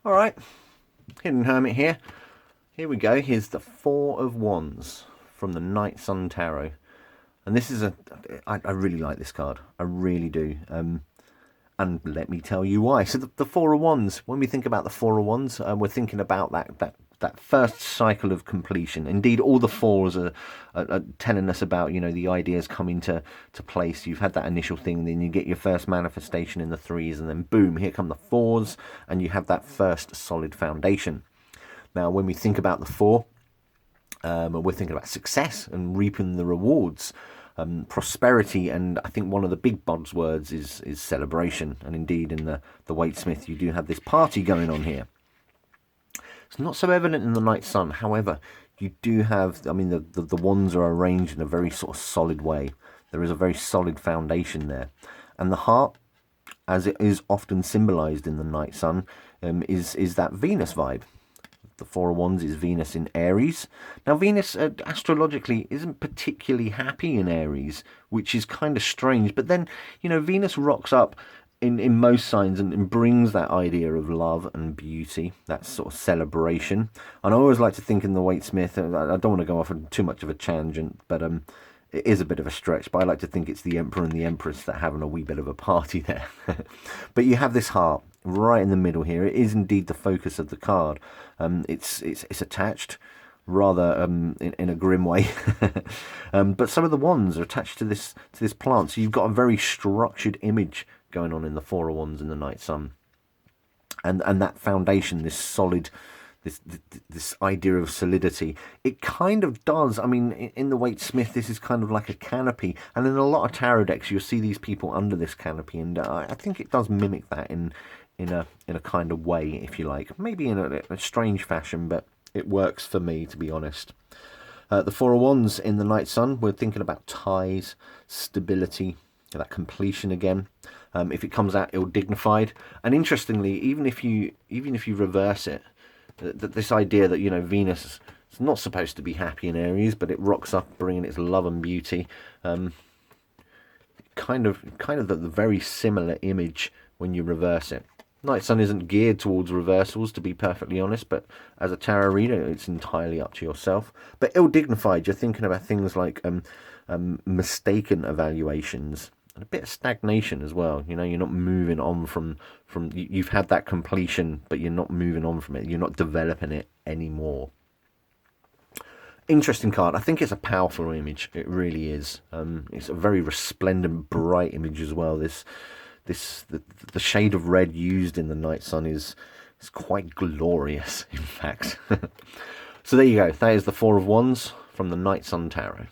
All right, Hidden Hermit here. Here we go. Here's the Four of Wands from the Night Sun Tarot. And this is I really like this card. I really do. And let me tell you why. So the Four of Wands, when we think about the Four of Wands, we're thinking about that first cycle of completion. Indeed, all the fours are telling us about, the ideas coming to place. You've had that initial thing, then you get your first manifestation in the threes, and then boom, here come the fours, and you have that first solid foundation. Now, when we think about the four, we're thinking about success and reaping the rewards, prosperity, and I think one of the big buzzwords is celebration. And indeed, in the Waitsmith, you do have this party going on here. It's not so evident in the Night Sun. However, you do have, the wands are arranged in a very sort of solid way. There is a very solid foundation there. And the heart, as it is often symbolized in the Night Sun, is that Venus vibe. The Four of Wands is Venus in Aries. Now, Venus astrologically isn't particularly happy in Aries, which is kind of strange. But then, Venus rocks up in most signs and brings that idea of love and beauty, that sort of celebration. And I always like to think in the Waitsmith, I don't want to go off on too much of a tangent, but it is a bit of a stretch, but I like to think it's the Emperor and the Empress that are having a wee bit of a party there. But you have this heart right in the middle here. It is indeed the focus of the card. It's attached rather in a grim way, but some of the wands are attached to this plant. So you've got a very structured image going on in the Four of Wands in the Night Sun, and that foundation, this solid, this idea of solidity. It kind of does. I mean, in the Waitsmith, this is kind of like a canopy, and in a lot of tarot decks, you'll see these people under this canopy, and I think it does mimic that in a kind of way, if you like, maybe in a strange fashion, but it works for me, to be honest. The Four of Wands in the Night Sun, we're thinking about ties, stability, that completion again. If it comes out ill-dignified, and interestingly, even if you reverse it, this idea that Venus is not supposed to be happy in Aries, but it rocks up, bringing its love and beauty. Kind of the very similar image when you reverse it. Night Sun isn't geared towards reversals, to be perfectly honest, but as a tarot reader, it's entirely up to yourself. But ill-dignified, you're thinking about things like mistaken evaluations, and a bit of stagnation as well. You're not moving on from you've had that completion, but you're not moving on from it. You're not developing it anymore. Interesting card. I think it's a powerful image. It really is. It's a very resplendent, bright image as well. The shade of red used in the Night Sun is quite glorious, in fact. So there you go. That is the Four of Wands from the Night Sun Tarot.